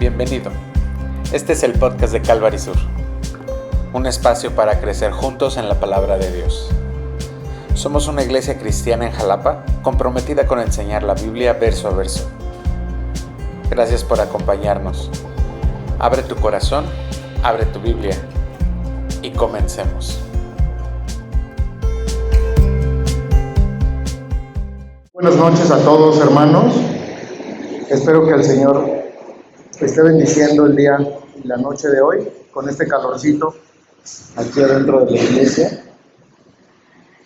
Bienvenido. Este es el podcast de Calvary Sur, un espacio para crecer juntos en la palabra de Dios. Somos una iglesia cristiana en Jalapa, comprometida con enseñar la Biblia verso a verso. Gracias por acompañarnos. Abre tu corazón, abre tu Biblia y comencemos. Buenas noches a todos, hermanos. Espero que el Señor esté bendiciendo el día y la noche de hoy con este calorcito aquí adentro de la iglesia.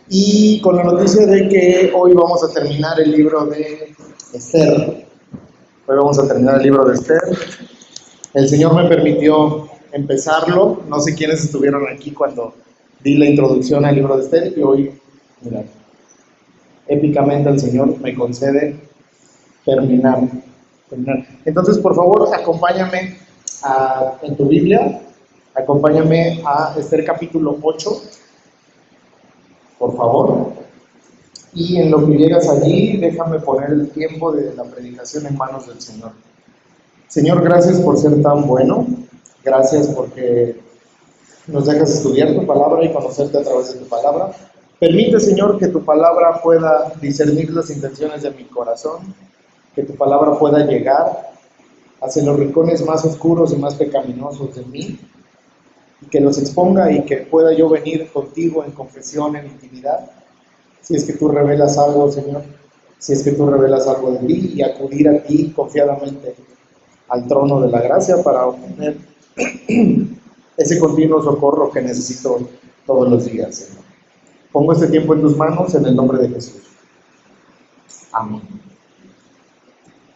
Y con la noticia de que hoy vamos a terminar el libro de Esther. Hoy vamos a terminar el libro de Esther. El Señor me permitió empezarlo. No sé quiénes estuvieron aquí cuando di la introducción al libro de Esther. Y hoy, mira, épicamente el Señor me concede terminar. Entonces, por favor, acompáñame en tu Biblia, acompáñame a Esther capítulo 8, por favor. Y en lo que llegas allí, déjame poner el tiempo de la predicación en manos del Señor. Señor, gracias por ser tan bueno, gracias porque nos dejas estudiar tu palabra y conocerte a través de tu palabra. Permite, Señor, que tu palabra pueda discernir las intenciones de mi corazón, que tu palabra pueda llegar hacia los rincones más oscuros y más pecaminosos de mí, y que los exponga y que pueda yo venir contigo en confesión, en intimidad, si es que tú revelas algo, Señor, si es que tú revelas algo de ti, y acudir a ti confiadamente al trono de la gracia para obtener ese continuo socorro que necesito todos los días, Señor. Pongo este tiempo en tus manos en el nombre de Jesús. Amén.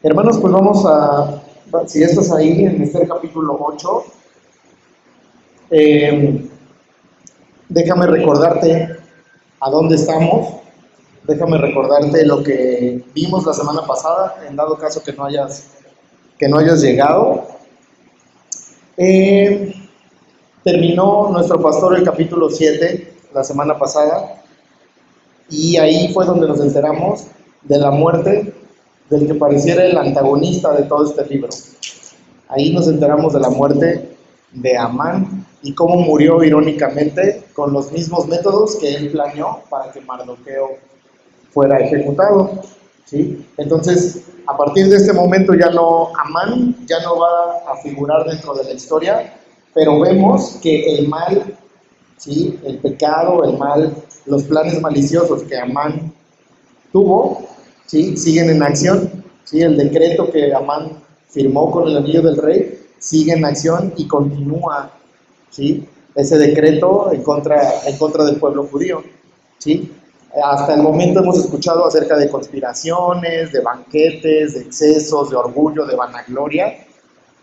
Hermanos, pues vamos a, si estás ahí en Esther capítulo 8, déjame recordarte a dónde estamos, déjame recordarte lo que vimos la semana pasada, en dado caso que no hayas llegado. Terminó nuestro pastor el capítulo 7 la semana pasada, y ahí fue donde nos enteramos de la muerte del que pareciera el antagonista de todo este libro. Ahí nos enteramos de la muerte de Amán y cómo murió irónicamente con los mismos métodos que él planeó para que Mardoqueo fuera ejecutado, ¿sí? Entonces, a partir de este momento Amán ya no va a figurar dentro de la historia, pero vemos que el mal, ¿sí? El pecado, el mal, los planes maliciosos que Amán tuvo, ¿sí? Siguen en acción, ¿sí? El decreto que Amán firmó con el anillo del rey sigue en acción y continúa, ¿sí? Ese decreto en contra del pueblo judío, ¿sí? Hasta el momento hemos escuchado acerca de conspiraciones, de banquetes, de excesos, de orgullo, de vanagloria,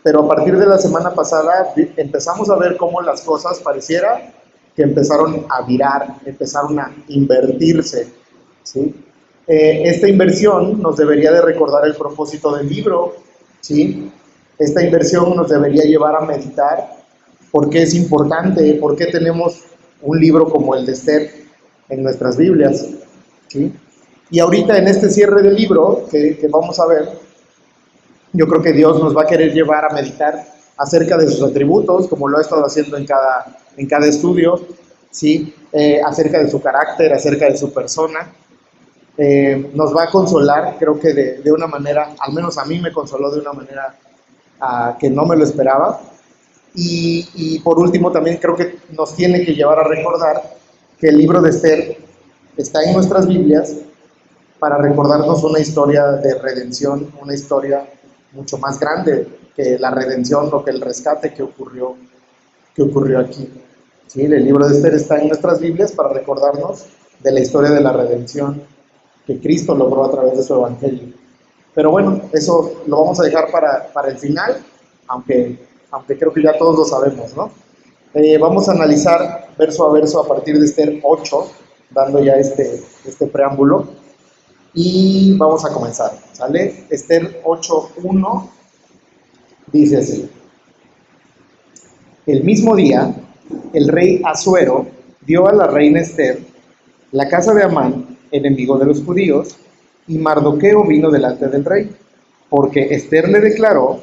pero a partir de la semana pasada empezamos a ver cómo las cosas pareciera que empezaron a virar, empezaron a invertirse, ¿sí? Esta inversión nos debería de recordar el propósito del libro, ¿sí? Esta inversión nos debería llevar a meditar por qué es importante, por qué tenemos un libro como el de Esther en nuestras Biblias, ¿sí? Y ahorita en este cierre del libro que vamos a ver, yo creo que Dios nos va a querer llevar a meditar acerca de sus atributos, como lo ha estado haciendo en cada estudio, ¿sí? Acerca de su carácter, acerca de su persona. Nos va a consolar, creo que de una manera, al menos a mí me consoló de una manera que no me lo esperaba. Y por último también creo que nos tiene que llevar a recordar que el libro de Esther está en nuestras Biblias para recordarnos una historia de redención, una historia mucho más grande que la redención o que el rescate que ocurrió aquí. ¿Sí? El libro de Esther está en nuestras Biblias para recordarnos de la historia de la redención que Cristo logró a través de su evangelio. Pero bueno, eso lo vamos a dejar para el final, aunque creo que ya todos lo sabemos, ¿no? Vamos a analizar verso a verso a partir de Esther 8, dando ya este preámbulo, y vamos a comenzar, ¿sale? Esther 8:1 dice así: El mismo día, el rey Asuero dio a la reina Esther la casa de Amán, enemigo de los judíos, y Mardoqueo vino delante del rey, porque Esther le declaró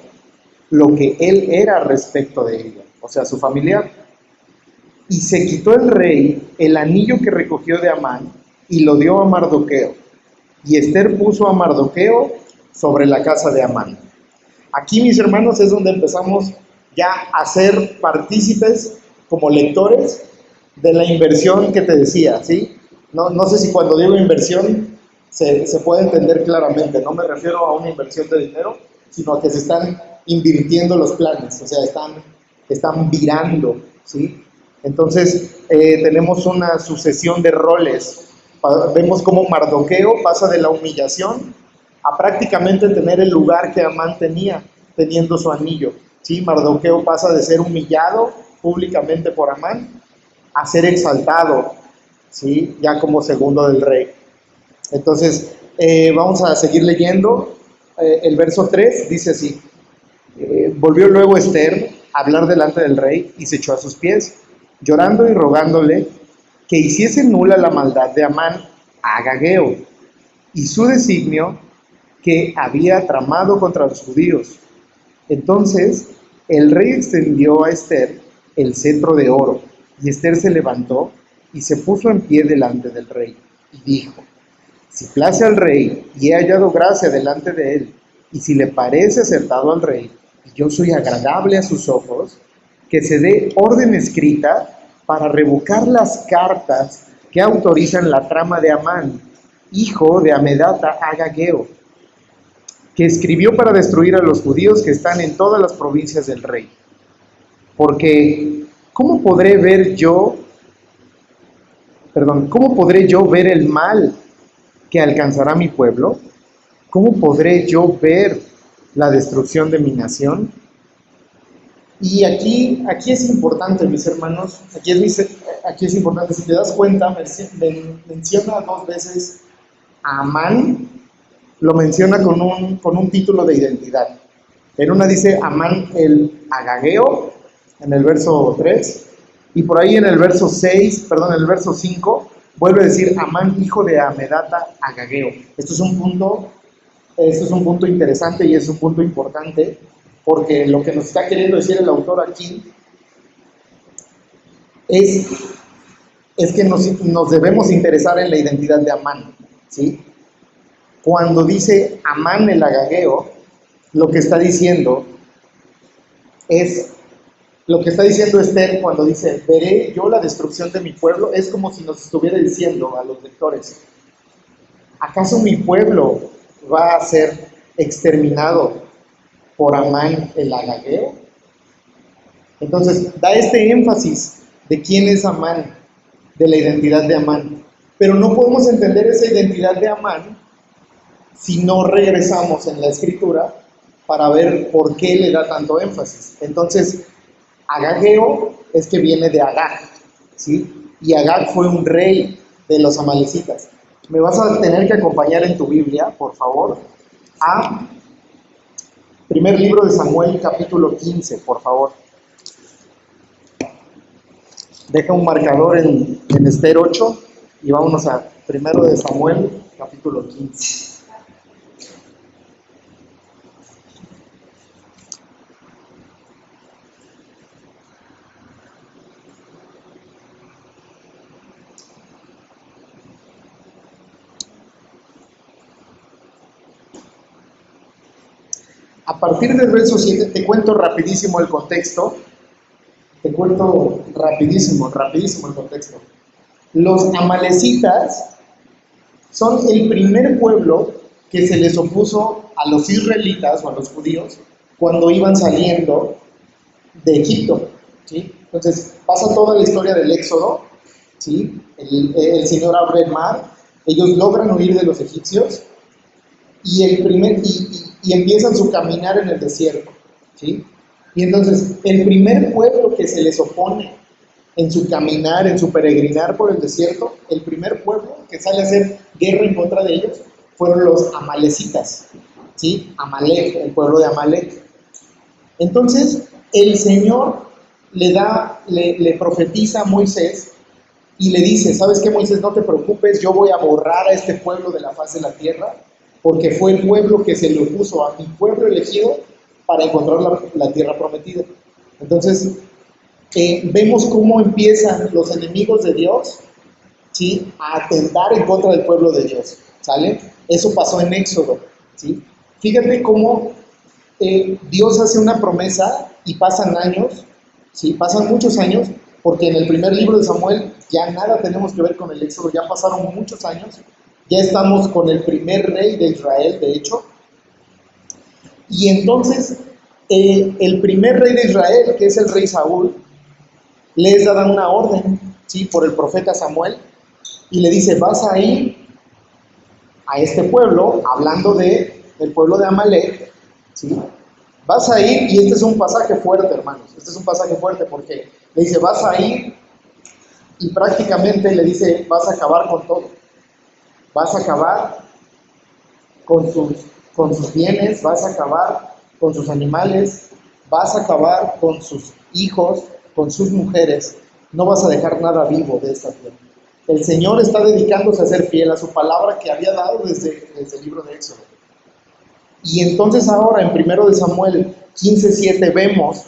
lo que él era respecto de ella, o sea, su familiar. Y se quitó el rey el anillo que recogió de Amán y lo dio a Mardoqueo. Y Esther puso a Mardoqueo sobre la casa de Amán. Aquí, mis hermanos, es donde empezamos ya a ser partícipes como lectores de la inversión que te decía, ¿sí? No sé si cuando digo inversión se puede entender claramente. No me refiero a una inversión de dinero, sino a que se están invirtiendo los planes, o sea, están virando, ¿sí? Entonces, tenemos una sucesión de roles. Vemos cómo Mardoqueo pasa de la humillación a prácticamente tener el lugar que Amán tenía, teniendo su anillo, ¿sí? Mardoqueo pasa de ser humillado públicamente por Amán a ser exaltado, ¿sí? Ya como segundo del rey. Entonces, vamos a seguir leyendo. El verso 3 dice así: volvió luego Esther a hablar delante del rey y se echó a sus pies, llorando y rogándole que hiciese nula la maldad de Amán a Agageo y su designio que había tramado contra los judíos. Entonces el rey extendió a Esther el cetro de oro, y Esther se levantó y se puso en pie delante del rey y dijo: si place al rey y he hallado gracia delante de él, y si le parece acertado al rey y yo soy agradable a sus ojos, que se dé orden escrita para revocar las cartas que autorizan la trama de Amán, hijo de Hamedata Agageo, que escribió para destruir a los judíos que están en todas las provincias del rey. Porque, ¿cómo podré yo ver el mal que alcanzará mi pueblo? ¿Cómo podré yo ver la destrucción de mi nación? Y aquí es importante, mis hermanos, aquí es importante, si te das cuenta, menciona dos veces a Amán, lo menciona con un título de identidad. En una dice Amán el Agageo, en el verso 3, y por ahí en el verso 5, vuelve a decir Amán, hijo de Hamedata Agageo. Esto es un punto interesante y es un punto importante, porque lo que nos está queriendo decir el autor aquí es que nos debemos interesar en la identidad de Amán, ¿sí? Cuando dice Amán el Agageo, lo que está diciendo Esther cuando dice, veré yo la destrucción de mi pueblo, es como si nos estuviera diciendo a los lectores, ¿acaso mi pueblo va a ser exterminado por Amán el Agageo? Entonces, da este énfasis de quién es Amán, de la identidad de Amán. Pero no podemos entender esa identidad de Amán si no regresamos en la escritura para ver por qué le da tanto énfasis. Entonces, Agageo es que viene de Agag, ¿sí? Y Agag fue un rey de los amalecitas. Me vas a tener que acompañar en tu Biblia, por favor, a primer libro de Samuel, capítulo 15, por favor. Deja un marcador en Esther 8 y vámonos a primero de Samuel, capítulo 15. A partir del verso 7 te cuento rapidísimo el contexto. Rapidísimo el contexto. Los amalecitas son el primer pueblo que se les opuso a los israelitas o a los judíos cuando iban saliendo de Egipto, ¿sí? Entonces pasa toda la historia del Éxodo, ¿sí? El Señor abre el mar, ellos logran huir de los egipcios y empiezan su caminar en el desierto, ¿sí? Y entonces el primer pueblo que se les opone en su caminar, en su peregrinar por el desierto, el primer pueblo que sale a hacer guerra en contra de ellos fueron los amalecitas, ¿sí? Amalek, el pueblo de Amalek. Entonces el Señor le profetiza a Moisés y le dice, ¿sabes qué, Moisés? No te preocupes, yo voy a borrar a este pueblo de la faz de la tierra, porque fue el pueblo que se le opuso a mi pueblo elegido para encontrar la tierra prometida. Entonces, vemos cómo empiezan los enemigos de Dios, ¿sí?, a atentar en contra del pueblo de Dios, ¿sale? Eso pasó en Éxodo, ¿sí? Fíjate cómo Dios hace una promesa y pasan años, ¿sí? Pasan muchos años, porque en el primer libro de Samuel ya nada tenemos que ver con el Éxodo, ya pasaron muchos años, ya estamos con el primer rey de Israel, de hecho, y entonces el primer rey de Israel, que es el rey Saúl, les da una orden, ¿sí?, por el profeta Samuel, y le dice, vas a ir a este pueblo, hablando del pueblo de Amalek, ¿sí? Vas a ir, y este es un pasaje fuerte, hermanos, este es un pasaje fuerte porque le dice, vas a ir, y prácticamente le dice, vas a acabar con todo, vas a acabar con sus bienes, vas a acabar con sus animales, vas a acabar con sus hijos, con sus mujeres, no vas a dejar nada vivo de esta tierra. El Señor está dedicándose a ser fiel a su palabra que había dado desde el libro de Éxodo. Y entonces ahora en 1 de Samuel 15:7 vemos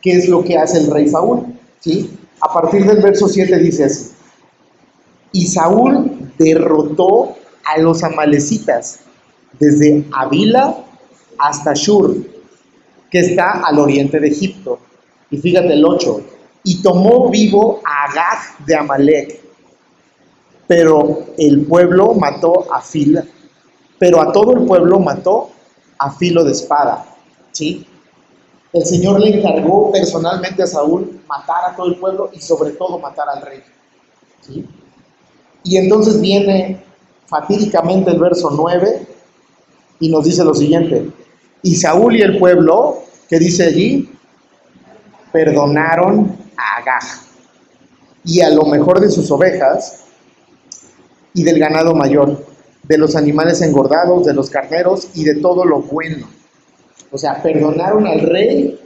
qué es lo que hace el rey Saúl, ¿sí? A partir del verso 7 dice así: y Saúl derrotó a los amalecitas desde Havila hasta Shur, que está al oriente de Egipto. Y fíjate el 8, y tomó vivo a Agag de Amalek, pero el pueblo mató a fila, pero a todo el pueblo mató a filo de espada, ¿sí? El Señor le encargó personalmente a Saúl matar a todo el pueblo y sobre todo matar al rey, ¿sí? Y entonces viene fatídicamente el verso 9 y nos dice lo siguiente: y Saúl y el pueblo, ¿qué dice allí? Perdonaron a Agag y a lo mejor de sus ovejas y del ganado mayor, de los animales engordados, de los carneros y de todo lo bueno. O sea, perdonaron al rey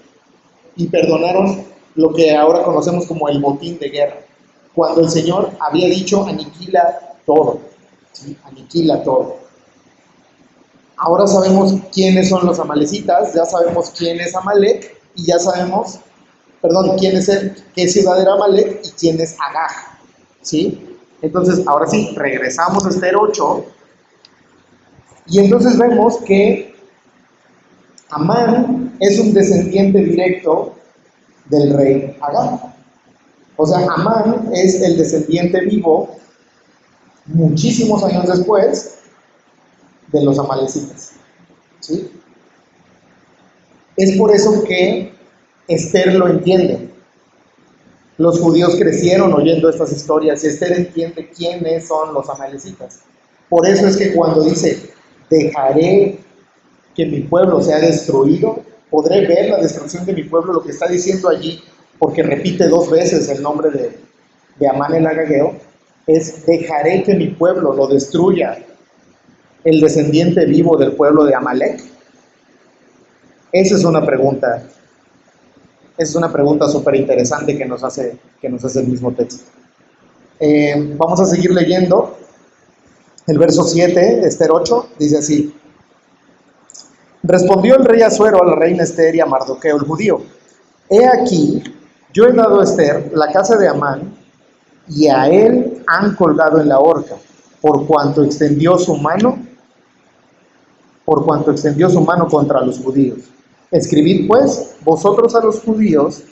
y perdonaron lo que ahora conocemos como el botín de guerra, cuando el Señor había dicho aniquila todo, ¿sí? Aniquila todo. Ahora sabemos quiénes son los amalecitas, ya sabemos quién es Amalek y ya sabemos, qué ciudad era Amalek y quién es Agag, ¿sí? Entonces, ahora sí, regresamos a Esther 8 y entonces vemos que Amán es un descendiente directo del rey Agag. O sea, Amán es el descendiente vivo, muchísimos años después, de los amalecitas, ¿sí? Es por eso que Esther lo entiende. Los judíos crecieron oyendo estas historias y Esther entiende quiénes son los amalecitas. Por eso es que cuando dice, dejaré que mi pueblo sea destruido, podré ver la destrucción de mi pueblo, lo que está diciendo allí, porque repite 2 veces el nombre de Amán el agageo, es dejaré que mi pueblo lo destruya el descendiente vivo del pueblo de Amalek. Esa es una pregunta súper interesante que nos hace el mismo texto. Vamos a seguir leyendo el verso 7, Esther 8, dice así: respondió el rey Asuero a la reina Esther y a Mardoqueo el judío: he aquí, yo he dado a Esther la casa de Amán, y a él han colgado en la horca, por cuanto extendió su mano contra los judíos. Escribid pues vosotros a los judíos,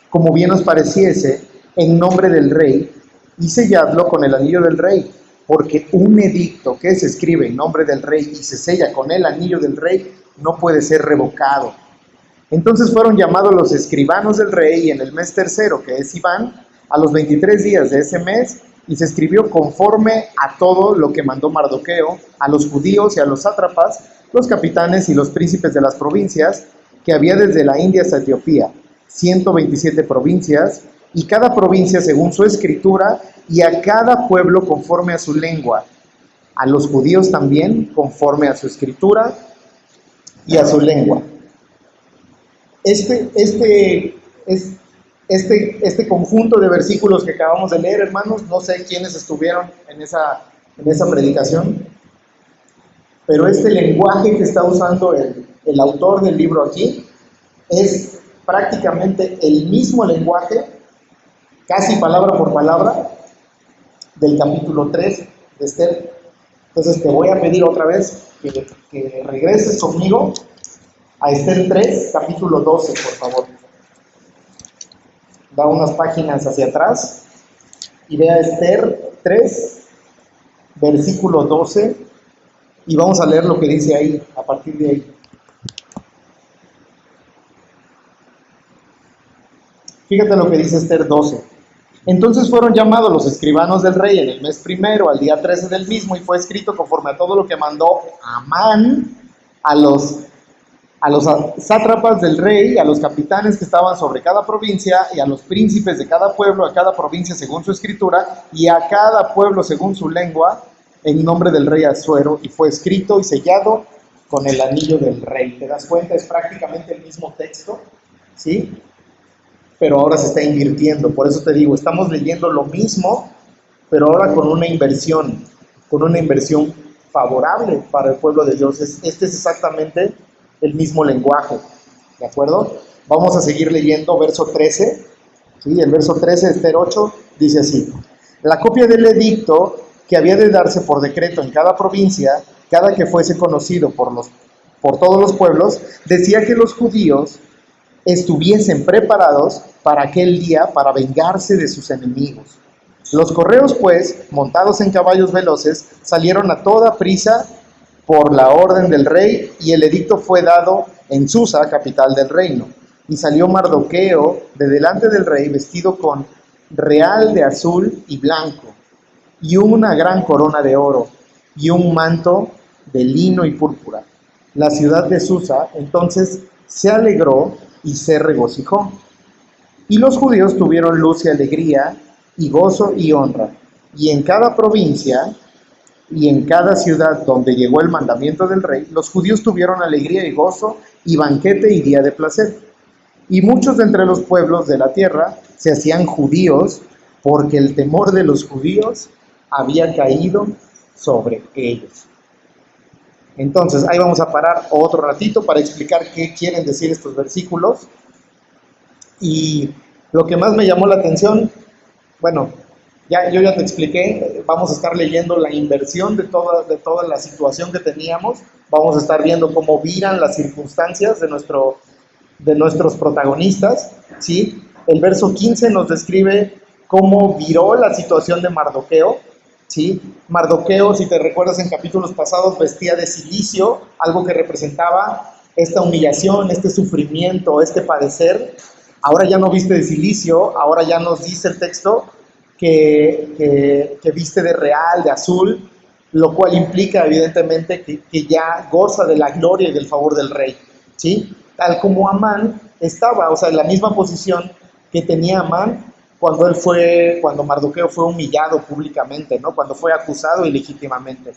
como bien os pareciese, en nombre del rey, y selladlo con el anillo del rey, porque un edicto que se escribe en nombre del rey y se sella con el anillo del rey no puede ser revocado. Entonces fueron llamados los escribanos del rey en el mes tercero, que es Sivan, a los 23 días de ese mes, y se escribió conforme a todo lo que mandó Mardoqueo a los judíos y a los sátrapas, los capitanes y los príncipes de las provincias, que había desde la India hasta Etiopía, 127 provincias, y cada provincia según su escritura, y a cada pueblo conforme a su lengua, a los judíos también conforme a su escritura y a su lengua. Este conjunto de versículos que acabamos de leer, hermanos, no sé quiénes estuvieron en esa predicación, pero este lenguaje que está usando el autor del libro aquí Es prácticamente el mismo lenguaje, casi palabra por palabra, del capítulo 3 de Esther. Entonces te voy a pedir otra vez que regreses conmigo a Esther 3, capítulo 12, por favor. Da unas páginas hacia atrás y vea Esther 3, versículo 12, y vamos a leer lo que dice ahí, a partir de ahí. Fíjate lo que dice Esther 12. Entonces fueron llamados los escribanos del rey en el mes primero, al día 13 del mismo, y fue escrito conforme a todo lo que mandó Amán a los sátrapas del rey, a los capitanes que estaban sobre cada provincia, y a los príncipes de cada pueblo, a cada provincia según su escritura, y a cada pueblo según su lengua, en nombre del rey Asuero, y fue escrito y sellado con el anillo del rey. ¿Te das cuenta? Es prácticamente el mismo texto, ¿sí? Pero ahora se está invirtiendo. Por eso te digo, estamos leyendo lo mismo, pero ahora con una inversión favorable para el pueblo de Dios. Este es exactamente el mismo lenguaje, ¿de acuerdo? Vamos a seguir leyendo verso 13, ¿sí? El verso 13 de Esther 8 dice así: la copia del edicto que había de darse por decreto en cada provincia, cada que fuese conocido por todos los pueblos, decía que los judíos estuviesen preparados para aquel día para vengarse de sus enemigos. Los correos, pues, montados en caballos veloces, salieron a toda prisa por la orden del rey, y el edicto fue dado en Susa, capital del reino. Y salió Mardoqueo de delante del rey, vestido con real de azul y blanco, y una gran corona de oro, y un manto de lino y púrpura. La ciudad de Susa entonces se alegró y se regocijó. Y los judíos tuvieron luz y alegría, y gozo y honra. Y en cada provincia y en cada ciudad donde llegó el mandamiento del rey, los judíos tuvieron alegría y gozo, y banquete y día de placer. Y muchos de entre los pueblos de la tierra se hacían judíos, porque el temor de los judíos había caído sobre ellos. Entonces, ahí vamos a parar otro ratito para explicar qué quieren decir estos versículos. Y lo que más me llamó la atención, bueno, yo ya te expliqué, vamos a estar leyendo la inversión de toda la situación que teníamos, vamos a estar viendo cómo viran las circunstancias de nuestros protagonistas, ¿sí? El verso 15 nos describe cómo viró la situación de Mardoqueo, ¿sí? Mardoqueo, si te recuerdas en capítulos pasados, vestía de cilicio, algo que representaba esta humillación, este sufrimiento, este padecer. Ahora ya no viste de cilicio, ahora ya nos dice el texto que viste de real, de azul, lo cual implica evidentemente que ya goza de la gloria y del favor del rey, ¿sí? Tal como Amán estaba, o sea, en la misma posición que tenía Amán cuando Mardoqueo fue humillado públicamente, ¿no? Cuando fue acusado ilegítimamente.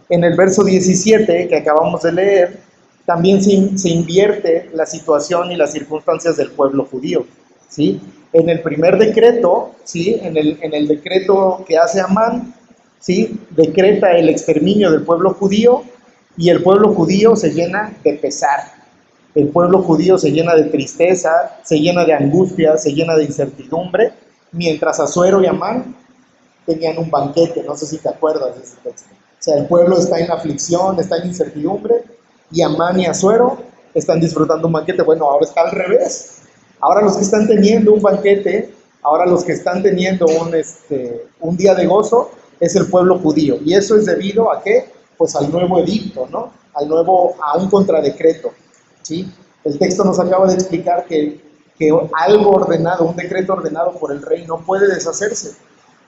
En el verso 17 que acabamos de leer, también se invierte la situación y las circunstancias del pueblo judío, ¿sí? En el primer decreto, ¿sí? En el decreto que hace Amán, ¿sí? Decreta el exterminio del pueblo judío, y el pueblo judío se llena de pesar. El pueblo judío se llena de tristeza, se llena de angustia, se llena de incertidumbre, mientras Asuero y Amán tenían un banquete. No sé si te acuerdas de ese texto. O sea, el pueblo está en aflicción, está en incertidumbre, y Amán y Asuero están disfrutando un banquete. Bueno, ahora está al revés. Ahora los que están teniendo un banquete, ahora los que están teniendo un día de gozo, es el pueblo judío. ¿Y eso es debido a qué? Pues al nuevo edicto, ¿no? A un contradecreto, ¿sí? El texto nos acaba de explicar que algo ordenado, un decreto ordenado por el rey no puede deshacerse,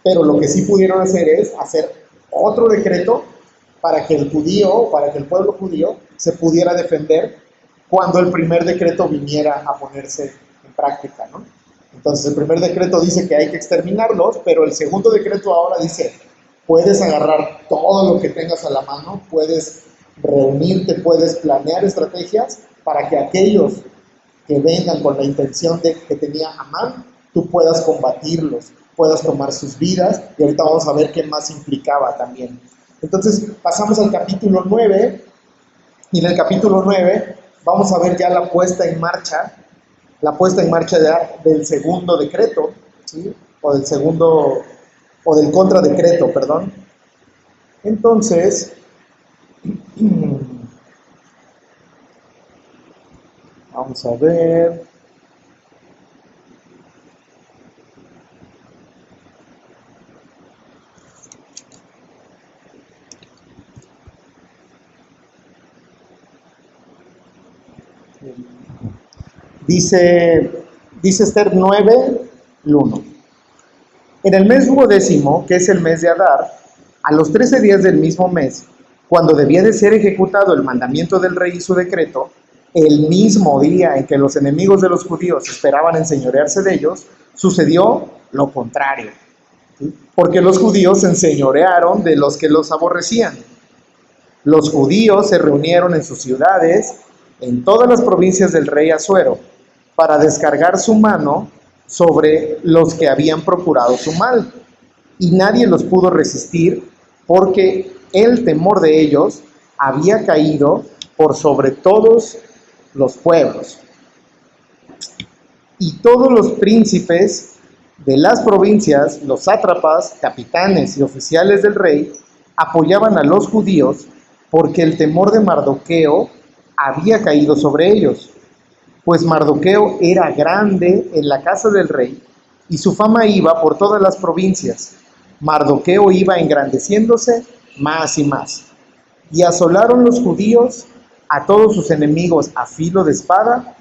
pero lo que sí pudieron hacer es hacer otro decreto para que el pueblo judío se pudiera defender cuando el primer decreto viniera a ponerse en práctica, ¿no? Entonces el primer decreto dice que hay que exterminarlos, pero el segundo decreto ahora dice: puedes agarrar todo lo que tengas a la mano, puedes reunirte, puedes planear estrategias para que aquellos que vengan con la intención que tenía Amán, tú puedas combatirlos, puedas tomar sus vidas, y ahorita vamos a ver qué más implicaba también. Entonces pasamos al capítulo 9, y en el capítulo 9 vamos a ver ya la puesta en marcha del segundo decreto, ¿sí? O del contradecreto, perdón. Entonces, vamos a ver. Dice Esther 9, 1. En el mes 12º, que es el mes de Adar, a los 13 días del mismo mes, cuando debía de ser ejecutado el mandamiento del rey y su decreto, el mismo día en que los enemigos de los judíos esperaban enseñorearse de ellos, sucedió lo contrario. ¿Sí? Porque los judíos se enseñorearon de los que los aborrecían. Los judíos se reunieron en sus ciudades, en todas las provincias del rey Asuero, para descargar su mano sobre los que habían procurado su mal. Y nadie los pudo resistir, porque el temor de ellos había caído por sobre todos los pueblos. Y todos los príncipes de las provincias, los sátrapas, capitanes y oficiales del rey, apoyaban a los judíos, porque el temor de Mardoqueo había caído sobre ellos. Pues Mardoqueo era grande en la casa del rey, y su fama iba por todas las provincias. Mardoqueo iba engrandeciéndose más y más. Y asolaron los judíos a todos sus enemigos a filo de espada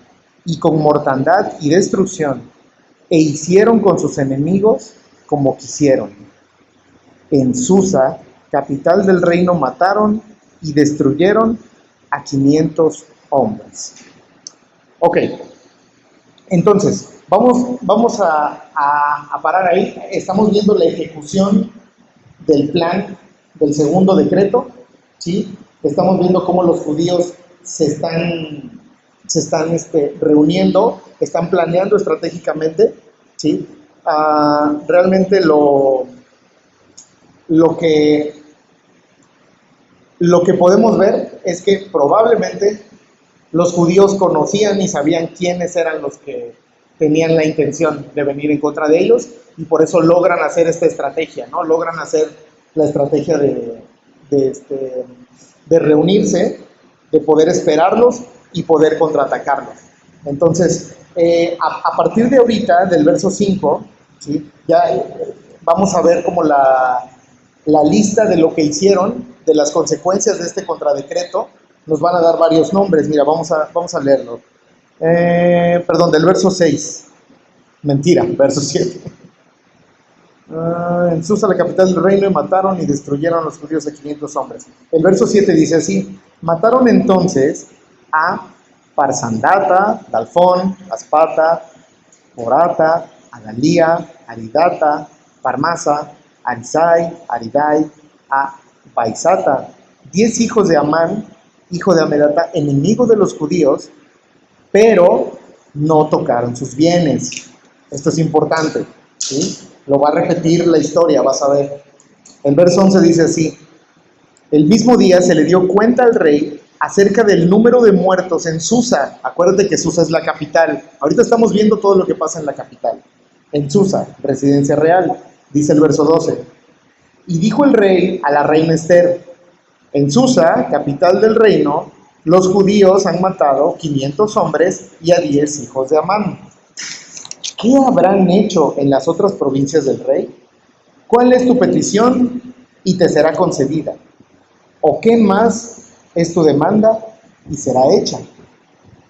y con mortandad y destrucción, e hicieron con sus enemigos como quisieron. En Susa, capital del reino, mataron y destruyeron a 500 hombres. Ok, entonces, vamos a parar ahí. Estamos viendo la ejecución del plan del segundo decreto, ¿sí? Estamos viendo cómo los judíos se están reuniendo, están planeando estratégicamente, ¿sí? Realmente lo que podemos ver es que probablemente los judíos conocían y sabían quiénes eran los que tenían la intención de venir en contra de ellos, y por eso logran hacer esta estrategia, ¿no? Logran hacer la estrategia de reunirse, de poder esperarlos y poder contraatacarlos. Entonces, a partir de ahorita, del verso 5, ¿sí? Ya vamos a ver como la lista de lo que hicieron, de las consecuencias de este contradecreto. Nos van a dar varios nombres. Mira, vamos a leerlo. Del verso 6. Mentira, verso 7. En Susa, la capital del reino, y mataron y destruyeron a los judíos a 500 hombres. El verso 7 dice así: mataron entonces a Parsandata, Dalfón, Aspata, Morata, Adalía, Aridata, Parmasa, Arisai, Aridai, a Paisata, 10 hijos de Amán, hijo de Amedata, enemigo de los judíos, pero no tocaron sus bienes. Esto es importante, ¿sí? Lo va a repetir la historia, vas a ver. El verso 11 dice así: el mismo día se le dio cuenta al rey acerca del número de muertos en Susa. Acuérdate que Susa es la capital. Ahorita estamos viendo todo lo que pasa en la capital. En Susa, residencia real, dice el verso 12. Y dijo el rey a la reina Esther: en Susa, capital del reino, los judíos han matado 500 hombres y a 10 hijos de Amán. ¿Qué habrán hecho en las otras provincias del rey? ¿Cuál es tu petición y te será concedida? ¿O qué más es tu demanda y será hecha?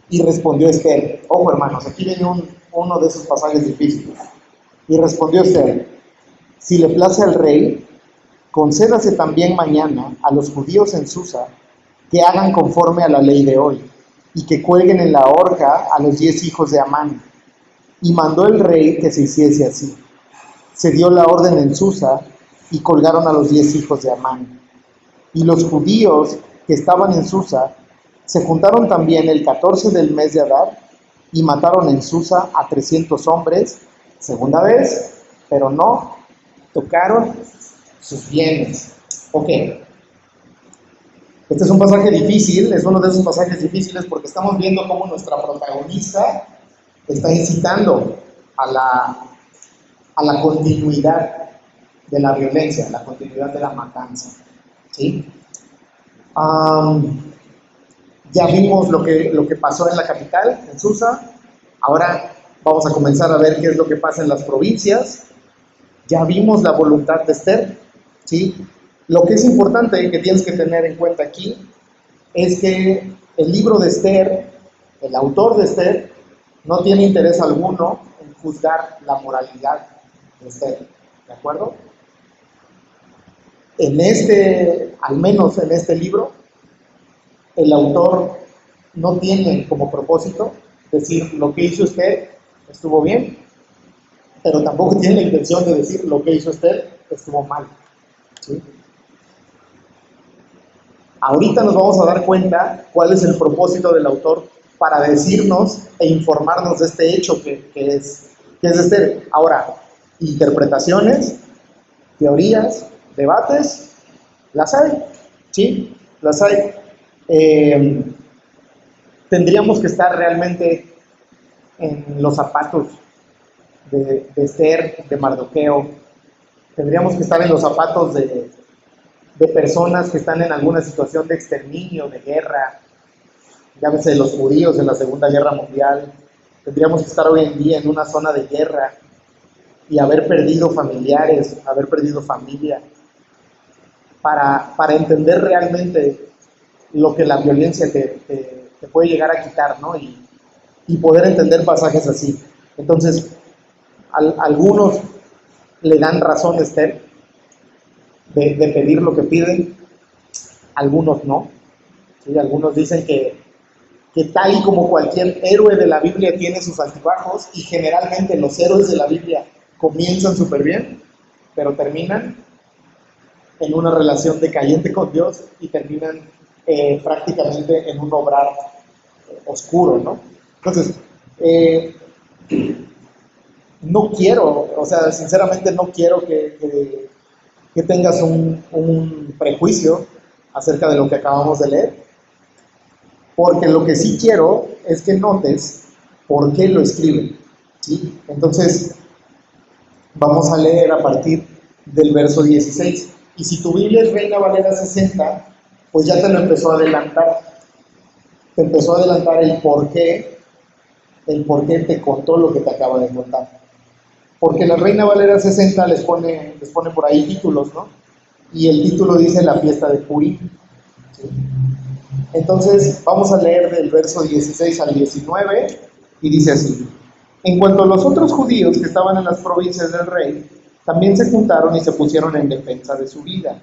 Y respondió Esther. Ojo, hermanos, aquí viene uno de esos pasajes difíciles. Y respondió Esther: si le place al rey, concédase también mañana a los judíos en Susa que hagan conforme a la ley de hoy, y que cuelguen en la horca a los 10 hijos de Amán. Y mandó el rey que se hiciese así. Se dio la orden en Susa, y colgaron a los 10 hijos de Amán. Y los judíos que estaban en Susa se juntaron también el 14 del mes de Adar, y mataron en Susa a 300 hombres, segunda vez, pero no tocaron sus bienes. Ok. Este es un pasaje difícil, es uno de esos pasajes difíciles porque estamos viendo cómo nuestra protagonista está incitando a la continuidad de la violencia, a la continuidad de la matanza. ¿Sí? Ya vimos lo que pasó en la capital, en Susa. Ahora vamos a comenzar a ver qué es lo que pasa en las provincias. Ya vimos la voluntad de Esther, ¿sí? Lo que es importante que tienes que tener en cuenta aquí es que el libro de Esther, el autor de Esther, no tiene interés alguno en juzgar la moralidad de Esther, ¿de acuerdo? Al menos en este libro, el autor no tiene como propósito decir lo que hizo Esther estuvo bien, pero tampoco tiene la intención de decir lo que hizo Esther estuvo mal, ¿sí? Ahorita nos vamos a dar cuenta cuál es el propósito del autor para decirnos e informarnos de este hecho que es Esther. Ahora, interpretaciones, teorías, debates, las hay, ¿sí? Las hay. Tendríamos que estar realmente en los zapatos de Esther, de Mardoqueo. Tendríamos que estar en los zapatos de personas que están en alguna situación de exterminio, de guerra, llámese los judíos en la Segunda Guerra Mundial. Tendríamos que estar hoy en día en una zona de guerra y haber perdido familiares, haber perdido familia, para entender realmente lo que la violencia te puede llegar a quitar, ¿no? Y poder entender pasajes así. Entonces, algunos le dan razón a Esther de pedir lo que piden, algunos no, ¿sí? Algunos dicen que tal y como cualquier héroe de la Biblia tiene sus altibajos, y generalmente los héroes de la Biblia comienzan súper bien, pero terminan en una relación decayente con Dios y terminan prácticamente en un obrar oscuro, ¿no? Entonces, no quiero, o sea, sinceramente no quiero que tengas un prejuicio acerca de lo que acabamos de leer, porque lo que sí quiero es que notes por qué lo escriben, ¿sí? Entonces, vamos a leer a partir del verso 16. Y si tu Biblia es Reina Valera 60, pues ya te lo empezó a adelantar. Te empezó a adelantar el por qué te contó lo que te acaba de contar. Porque la Reina Valera 60 les pone por ahí títulos, ¿no? Y el título dice la fiesta de Purim, ¿sí? Entonces, vamos a leer del verso 16 al 19, y dice así: En cuanto a los otros judíos que estaban en las provincias del rey, también se juntaron y se pusieron en defensa de su vida,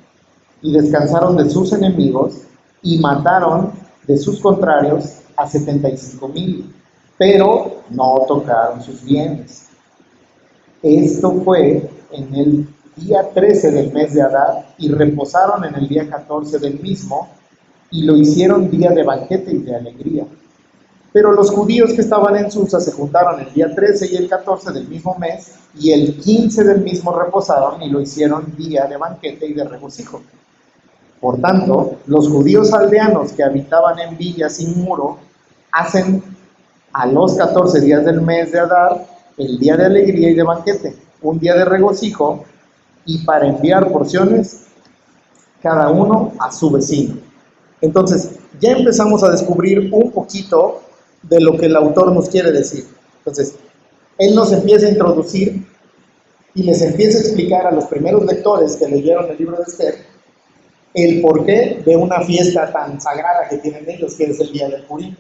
y descansaron de sus enemigos, y mataron de sus contrarios a 75,000, pero no tocaron sus bienes. Esto fue en el día 13 del mes de Adar, y reposaron en el día 14 del mismo, y lo hicieron día de banquete y de alegría. Pero los judíos que estaban en Susa se juntaron el día 13 y el 14 del mismo mes, y el 15 del mismo reposaron y lo hicieron día de banquete y de regocijo. Por tanto, los judíos aldeanos que habitaban en villas sin muro hacen a los 14 días del mes de Adar el día de alegría y de banquete, un día de regocijo, y para enviar porciones cada uno a su vecino. Entonces, ya empezamos a descubrir un poquito de lo que el autor nos quiere decir. Entonces, él nos empieza a introducir y les empieza a explicar a los primeros lectores que leyeron el libro de Esther el porqué de una fiesta tan sagrada que tienen ellos, que es el día del Purim,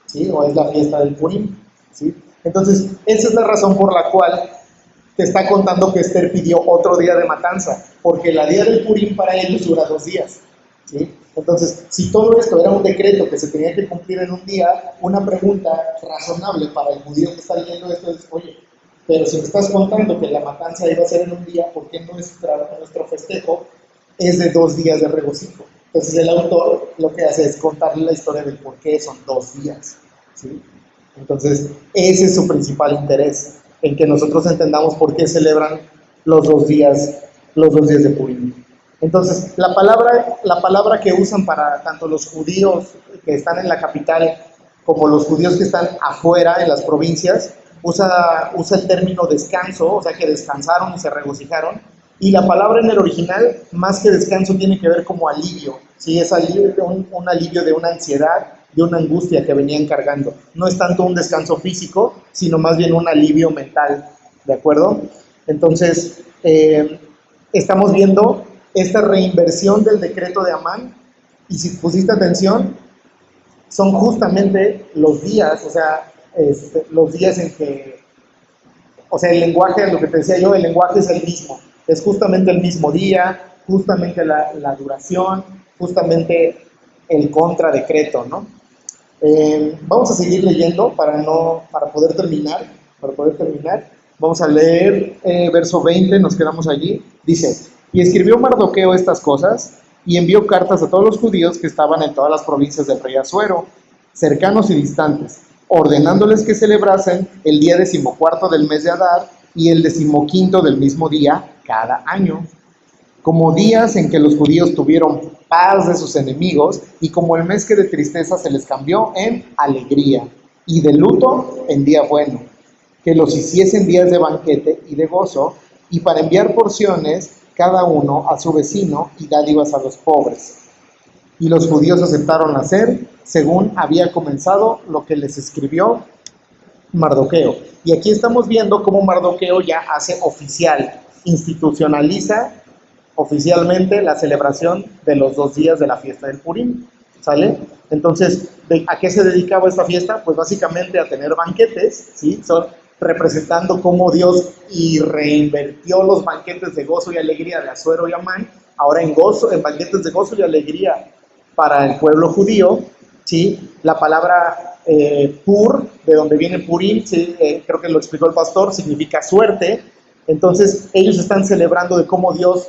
¿sí? O es la fiesta del Purim, ¿sí? Entonces, esa es la razón por la cual te está contando que Esther pidió otro día de matanza, porque el día del Purim para ellos dura 2 días, ¿sí? Entonces, si todo esto era un decreto que se tenía que cumplir en un día, una pregunta razonable para el judío que está leyendo esto es: oye, pero si me estás contando que la matanza iba a ser en un día, ¿por qué nuestro festejo es de 2 días de regocijo? Entonces el autor lo que hace es contarle la historia del por qué son 2 días, ¿sí? Entonces, ese es su principal interés, en que nosotros entendamos por qué celebran los 2 días de Purim. Entonces, la palabra que usan para tanto los judíos que están en la capital como los judíos que están afuera en las provincias, usa el término descanso, o sea que descansaron y se regocijaron. Y la palabra en el original, más que descanso, tiene que ver como alivio. ¿Sí? Es alivio, un alivio de una ansiedad, de una angustia que venían cargando. No es tanto un descanso físico, sino más bien un alivio mental. ¿De acuerdo? Entonces, estamos viendo esta reinversión del decreto de Amán. Y si pusiste atención, son justamente los días, o sea, los días en que, o sea, el lenguaje, lo que te decía yo, el lenguaje es el mismo. Es justamente el mismo día, justamente la duración, justamente el contradecreto, ¿no? Vamos a seguir leyendo para poder terminar. Vamos a leer verso 20, nos quedamos allí. Dice, y escribió Mardoqueo estas cosas y envió cartas a todos los judíos que estaban en todas las provincias del rey Asuero, cercanos y distantes, ordenándoles que celebrasen el día 14 del mes de Adar y el 15 del mismo día cada año, como días en que los judíos tuvieron paz de sus enemigos y como el mes que de tristeza se les cambió en alegría y de luto en día bueno, que los hiciesen días de banquete y de gozo y para enviar porciones cada uno a su vecino y dádivas a los pobres. Y los judíos aceptaron hacer según había comenzado lo que les escribió Mardoqueo. Y aquí estamos viendo cómo Mardoqueo ya hace oficial, institucionaliza oficialmente la celebración de los 2 días de la fiesta del Purim, ¿sale? Entonces, ¿a qué se dedicaba esta fiesta? Pues básicamente a tener banquetes, ¿sí? Son representando cómo Dios reinvirtió los banquetes de gozo y alegría de Asuero y Amán, ahora en banquetes de gozo y alegría para el pueblo judío, ¿sí? La palabra pur, de donde viene Purim, ¿sí? Creo que lo explicó el pastor, significa suerte. Entonces ellos están celebrando de cómo Dios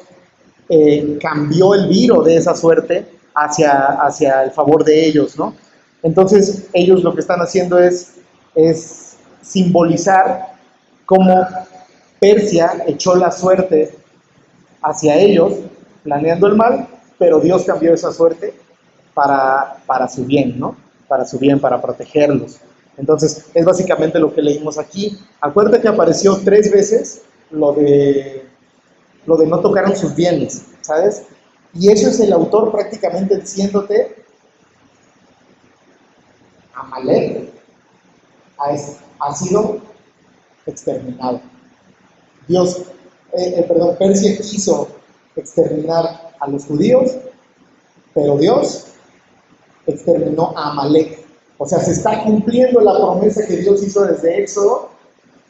cambió el viro de esa suerte hacia el favor de ellos, ¿no? Entonces ellos lo que están haciendo es simbolizar cómo Persia echó la suerte hacia ellos, planeando el mal, pero Dios cambió esa suerte para su bien, ¿no? Para su bien, para protegerlos. Entonces, es básicamente lo que leímos aquí. Acuérdate que apareció 3 veces lo de no tocaron sus bienes, ¿sabes? Y eso es el autor prácticamente diciéndote, Amalek ha sido exterminado. Persia quiso exterminar a los judíos, pero Dios exterminó a Amalek. O sea, se está cumpliendo la promesa que Dios hizo desde Éxodo,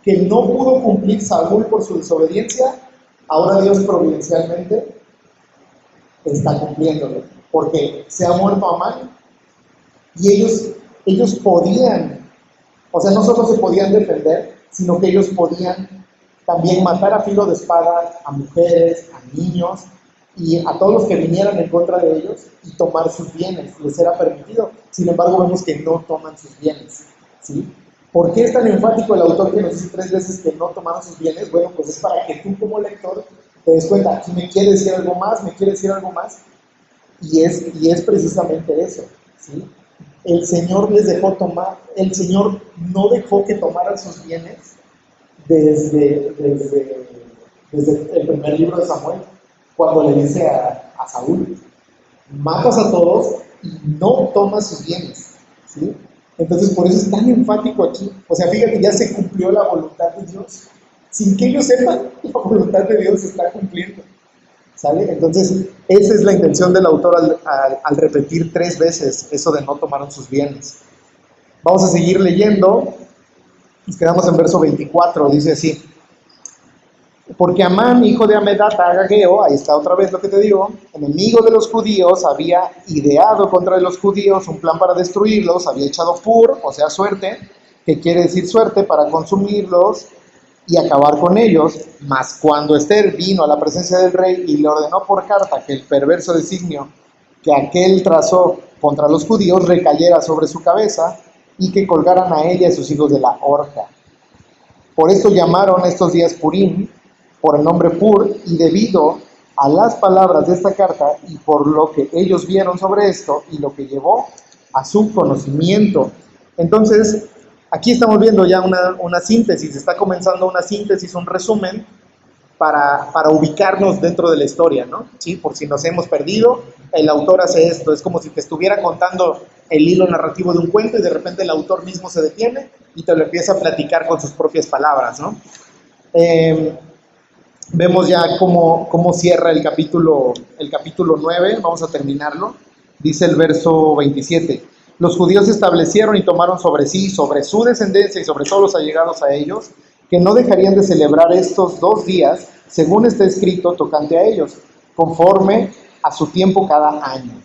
que no pudo cumplir Saúl por su desobediencia. Ahora Dios providencialmente está cumpliéndolo, porque se ha muerto Amán y ellos podían, o sea, no solo se podían defender, sino que ellos podían también matar a filo de espada a mujeres, a niños y a todos los que vinieran en contra de ellos y tomar sus bienes, les era permitido. Sin embargo, vemos que no toman sus bienes, ¿sí? ¿Por qué es tan enfático el autor que nos dice 3 veces que no tomaron sus bienes? Bueno, pues es para que tú como lector te des cuenta, aquí me quiere decir algo más, y es precisamente eso, ¿sí? El Señor les dejó tomar, el Señor no dejó que tomaran sus bienes desde el primer libro de Samuel, cuando le dice a Saúl, matas a todos y no tomas sus bienes, ¿sí? Entonces, por eso es tan enfático aquí. O sea, fíjate, ya se cumplió la voluntad de Dios. Sin que ellos sepan, la voluntad de Dios se está cumpliendo, ¿sale? Entonces, esa es la intención del autor al repetir 3 veces eso de no tomaron sus bienes. Vamos a seguir leyendo. Nos quedamos en verso 24, dice así. Porque Amán, hijo de Amedata, Agageo, ahí está otra vez lo que te digo, enemigo de los judíos, había ideado contra los judíos un plan para destruirlos, había echado pur, o sea, suerte, que quiere decir suerte, para consumirlos y acabar con ellos. Mas cuando Ester vino a la presencia del rey y le ordenó por carta que el perverso designio que aquel trazó contra los judíos recayera sobre su cabeza y que colgaran a ella y a sus hijos de la horca. Por esto llamaron estos días Purim, por el nombre Pur, y debido a las palabras de esta carta y por lo que ellos vieron sobre esto y lo que llevó a su conocimiento. Entonces, aquí estamos viendo ya una síntesis, está comenzando una síntesis, un resumen para ubicarnos dentro de la historia, ¿no? ¿Sí? Por si nos hemos perdido, el autor hace esto, es como si te estuviera contando el hilo narrativo de un cuento y de repente el autor mismo se detiene y te lo empieza a platicar con sus propias palabras, ¿no? Vemos ya cómo cierra el capítulo 9, vamos a terminarlo. Dice el verso 27, los judíos establecieron y tomaron sobre sí, sobre su descendencia y sobre todos los allegados a ellos, que no dejarían de celebrar estos 2 días, según está escrito tocante a ellos, conforme a su tiempo cada año.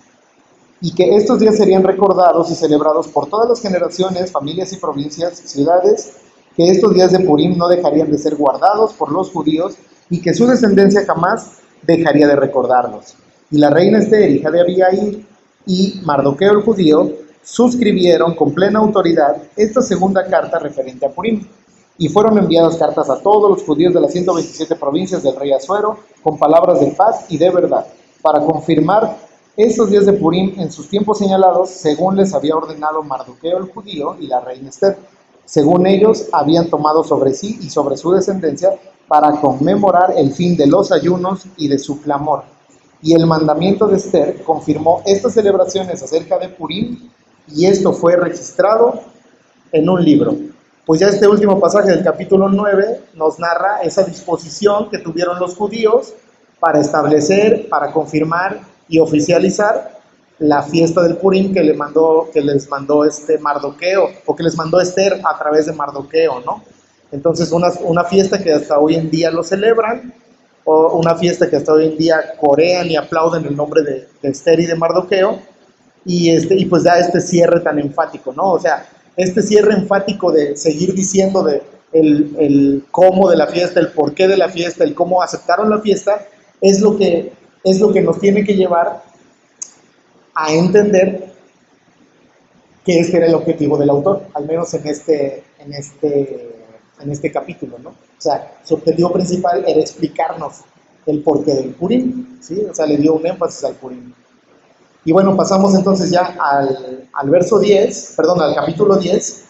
Y que estos días serían recordados y celebrados por todas las generaciones, familias y provincias, ciudades, que estos días de Purim no dejarían de ser guardados por los judíos y que su descendencia jamás dejaría de recordarlos. Y la reina Ester, hija de Abigail, y Mardoqueo el judío suscribieron con plena autoridad esta segunda carta referente a Purim. Y fueron enviadas cartas a todos los judíos de las 127 provincias del rey Asuero con palabras de paz y de verdad, para confirmar estos días de Purim en sus tiempos señalados, según les había ordenado Mardoqueo el judío y la reina Ester. Según ellos, habían tomado sobre sí y sobre su descendencia para conmemorar el fin de los ayunos y de su clamor. Y el mandamiento de Ester confirmó estas celebraciones acerca de Purim, y esto fue registrado en un libro. Pues ya este último pasaje del capítulo 9 nos narra esa disposición que tuvieron los judíos para establecer, para confirmar y oficializar la fiesta del Purim que les mandó Mardoqueo, o que les mandó Ester a través de Mardoqueo, ¿no? Entonces una fiesta que hasta hoy en día lo celebran, o una fiesta que hasta hoy en día corean y aplauden el nombre de Ester y de Mardoqueo, y pues da este cierre tan enfático, ¿no? O sea, este cierre enfático de seguir diciendo el cómo de la fiesta, el porqué de la fiesta, el cómo aceptaron la fiesta, es lo que nos tiene que llevar a entender que este era el objetivo del autor, al menos en este capítulo, ¿no? O sea, su objetivo principal era explicarnos el porqué del Purim, ¿sí? O sea, le dio un énfasis al Purim. Y bueno, pasamos entonces ya al verso 10, perdón, al capítulo 10,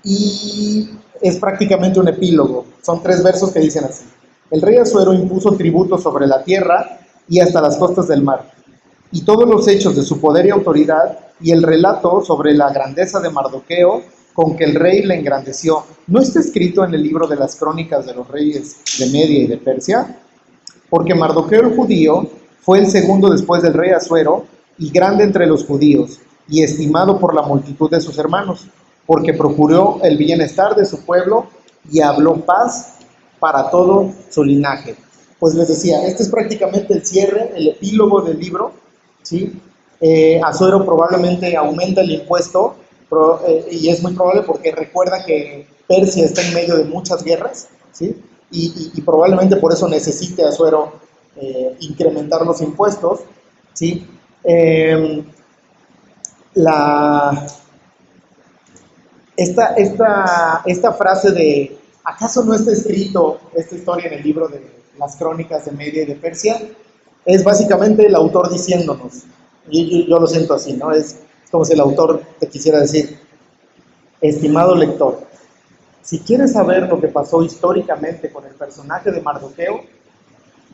y es prácticamente un epílogo. Son 3 versos que dicen así. El rey Asuero impuso tributos sobre la tierra y hasta las costas del mar, y todos los hechos de su poder y autoridad, y el relato sobre la grandeza de Mardoqueo, con que el rey le engrandeció, ¿no está escrito en el libro de las crónicas de los reyes de Media y de Persia? Porque Mardoqueo el judío fue el segundo después del rey Asuero, y grande entre los judíos, y estimado por la multitud de sus hermanos, porque procuró el bienestar de su pueblo, y habló paz para todo su linaje. Pues les decía, este es prácticamente el cierre, el epílogo del libro, ¿sí? Asuero probablemente aumenta el impuesto, y es muy probable porque recuerda que Persia está en medio de muchas guerras, ¿sí? Y probablemente por eso necesite Asuero incrementar los impuestos, ¿sí? Esta frase de ¿acaso no está escrito esta historia en el libro de las crónicas de Media y de Persia? Es básicamente el autor diciéndonos, y yo lo siento así, ¿no? Es como si el autor te quisiera decir, estimado lector, si quieres saber lo que pasó históricamente con el personaje de Mardoqueo,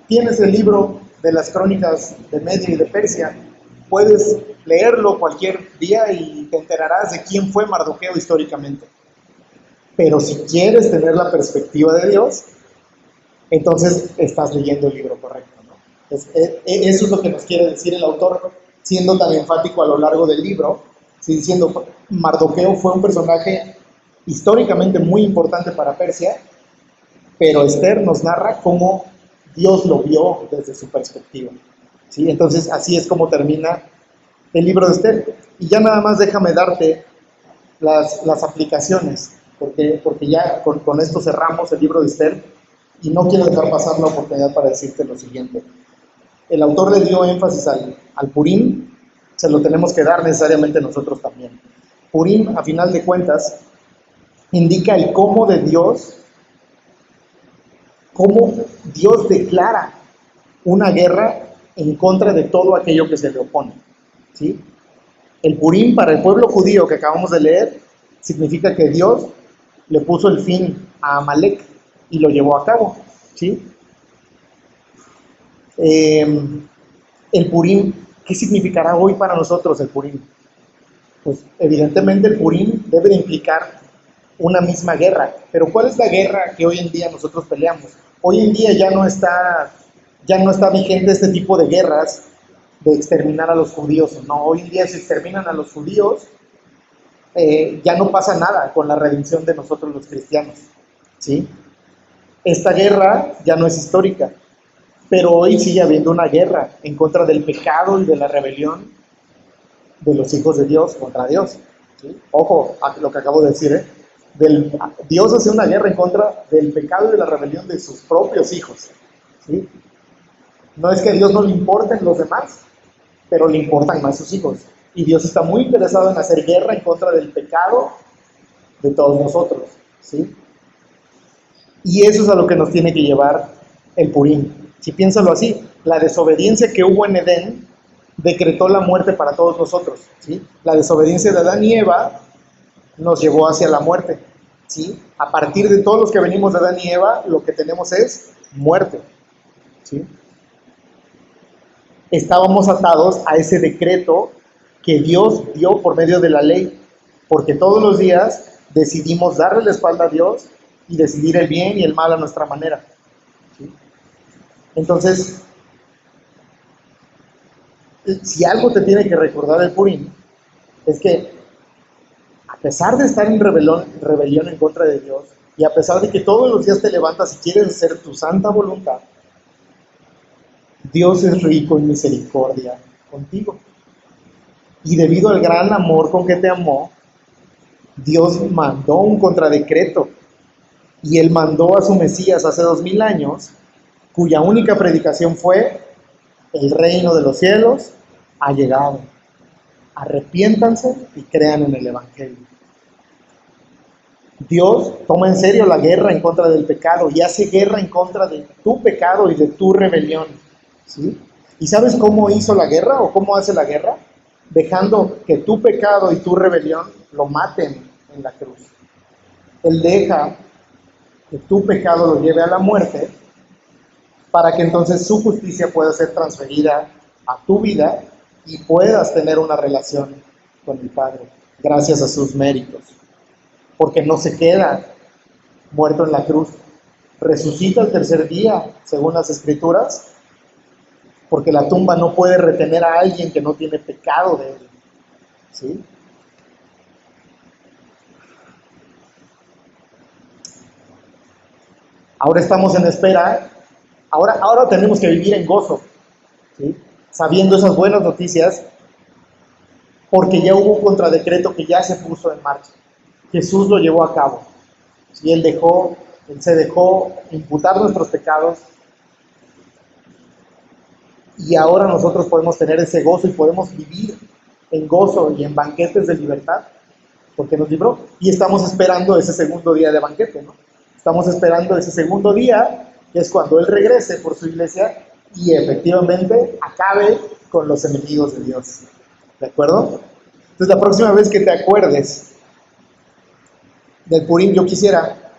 tienes el libro de las crónicas de Media y de Persia, puedes leerlo cualquier día y te enterarás de quién fue Mardoqueo históricamente. Pero si quieres tener la perspectiva de Dios, entonces estás leyendo el libro correcto, ¿no? Eso es lo que nos quiere decir el autor, siendo tan enfático a lo largo del libro, ¿sí? Diciendo, Mardoqueo fue un personaje históricamente muy importante para Persia, pero Ester nos narra cómo Dios lo vio desde su perspectiva, ¿sí? Entonces, así es como termina el libro de Ester. Y ya nada más déjame darte las aplicaciones, porque ya con esto cerramos el libro de Ester, y no quiero dejar pasar la oportunidad para decirte lo siguiente. El autor le dio énfasis al Purim, se lo tenemos que dar necesariamente nosotros también. Purim, a final de cuentas, indica el cómo Dios declara una guerra en contra de todo aquello que se le opone, ¿sí? El Purim para el pueblo judío que acabamos de leer significa que Dios le puso el fin a Amalek y lo llevó a cabo, ¿sí? El Purim, ¿qué significará hoy para nosotros el Purim? Pues evidentemente el Purim debe de implicar una misma guerra, pero ¿cuál es la guerra que hoy en día nosotros peleamos? Hoy en día ya no está vigente este tipo de guerras de exterminar a los judíos. No, hoy en día si exterminan a los judíos, ya no pasa nada con la redención de nosotros los cristianos, ¿sí? Esta guerra ya no es histórica, pero hoy sigue habiendo una guerra en contra del pecado y de la rebelión de los hijos de Dios contra Dios, ¿sí? Ojo a lo que acabo de decir, ¿eh? Dios hace una guerra en contra del pecado y de la rebelión de sus propios hijos, ¿sí? No es que a Dios no le importen los demás, pero le importan más sus hijos. Y Dios está muy interesado en hacer guerra en contra del pecado de todos nosotros, ¿sí? Y eso es a lo que nos tiene que llevar el Purim. Si piénsalo así, la desobediencia que hubo en Edén decretó la muerte para todos nosotros, ¿sí? La desobediencia de Adán y Eva nos llevó hacia la muerte, ¿sí? A partir de todos los que venimos de Adán y Eva, lo que tenemos es muerte, ¿sí? Estábamos atados a ese decreto que Dios dio por medio de la ley, porque todos los días decidimos darle la espalda a Dios y decidir el bien y el mal a nuestra manera, ¿sí? Entonces, si algo te tiene que recordar el Purim, es que a pesar de estar en rebelión en contra de Dios, y a pesar de que todos los días te levantas y quieres hacer tu santa voluntad, Dios es rico en misericordia contigo. Y debido al gran amor con que te amó, Dios mandó un contradecreto. Y Él mandó a su Mesías hace 2000 años, cuya única predicación fue: el reino de los cielos ha llegado. Arrepiéntanse y crean en el Evangelio. Dios toma en serio la guerra en contra del pecado y hace guerra en contra de tu pecado y de tu rebelión, ¿sí? ¿Y sabes cómo hizo la guerra o cómo hace la guerra? Dejando que tu pecado y tu rebelión lo maten en la cruz. Él deja que tu pecado lo lleve a la muerte para que entonces su justicia pueda ser transferida a tu vida y puedas tener una relación con el Padre gracias a sus méritos. Porque no se queda muerto en la cruz, resucita el tercer día, según las Escrituras, porque la tumba no puede retener a alguien que no tiene pecado de él, ¿sí? Ahora estamos en espera, ahora tenemos que vivir en gozo, ¿sí? Sabiendo esas buenas noticias, porque ya hubo un contradecreto que ya se puso en marcha. Jesús lo llevó a cabo, y Él se dejó imputar nuestros pecados, y ahora nosotros podemos tener ese gozo y podemos vivir en gozo y en banquetes de libertad, porque nos libró, y estamos esperando ese segundo día de banquete, ¿no? Estamos esperando ese segundo día, que es cuando Él regrese por su iglesia y efectivamente acabe con los enemigos de Dios, ¿de acuerdo? Entonces la próxima vez que te acuerdes del Purim, yo quisiera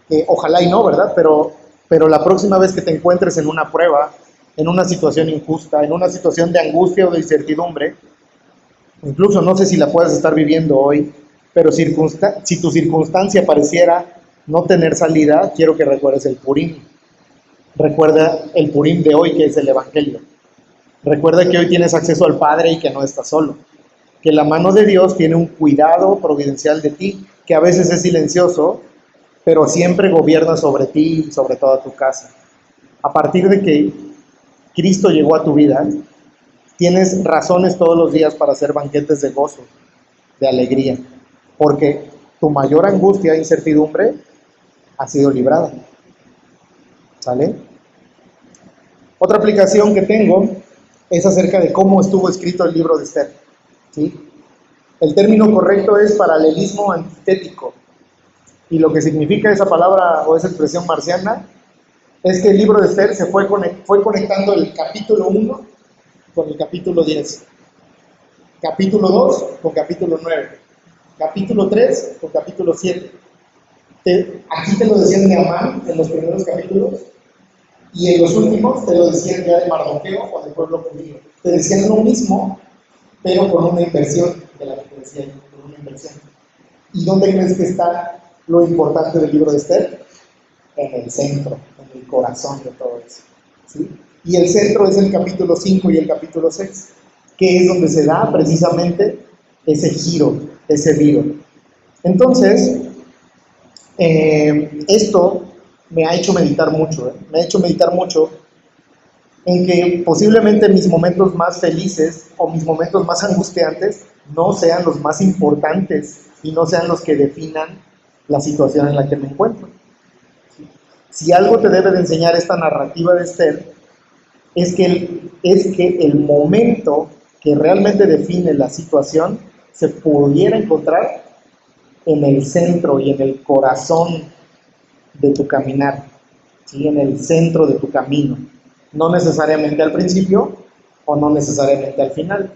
que, ojalá y no, ¿verdad? Pero la próxima vez que te encuentres en una prueba, en una situación injusta, en una situación de angustia o de incertidumbre, incluso no sé si la puedes estar viviendo hoy, pero si tu circunstancia pareciera no tener salida, quiero que recuerdes el Purim. Recuerda el Purim de hoy, que es el Evangelio. Recuerda que hoy tienes acceso al Padre y que no estás solo. Que la mano de Dios tiene un cuidado providencial de ti, que a veces es silencioso, pero siempre gobierna sobre ti y sobre toda tu casa. A partir de que Cristo llegó a tu vida, tienes razones todos los días para hacer banquetes de gozo, de alegría, porque tu mayor angustia e incertidumbre ha sido librada. ¿Sale? Otra aplicación que tengo es acerca de cómo estuvo escrito el libro de Esther, ¿sí? El término correcto es paralelismo antitético, y lo que significa esa palabra o esa expresión marciana es que el libro de Esther se fue conectando el capítulo 1 con el capítulo 10, capítulo 2 con capítulo 9, capítulo 3 con capítulo 7. Aquí te lo decían de Amán en los primeros capítulos, y en los últimos te lo decían ya de Mardoqueo o del pueblo judío. Te decían lo mismo, pero con una inversión de la que te decía yo, con una inversión. ¿Y dónde crees que está lo importante del libro de Esther? En el centro, en el corazón de todo eso, ¿sí? Y el centro es el capítulo 5 y el capítulo 6, que es donde se da precisamente ese giro, ese viro. Entonces, esto me ha hecho meditar mucho, me ha hecho meditar mucho en que posiblemente mis momentos más felices o mis momentos más angustiantes no sean los más importantes y no sean los que definan la situación en la que me encuentro. Si algo te debe de enseñar esta narrativa de Esther, es que el momento que realmente define la situación se pudiera encontrar en el centro y en el corazón de tu caminar, ¿sí? En el centro de tu camino, no necesariamente al principio o no necesariamente al final.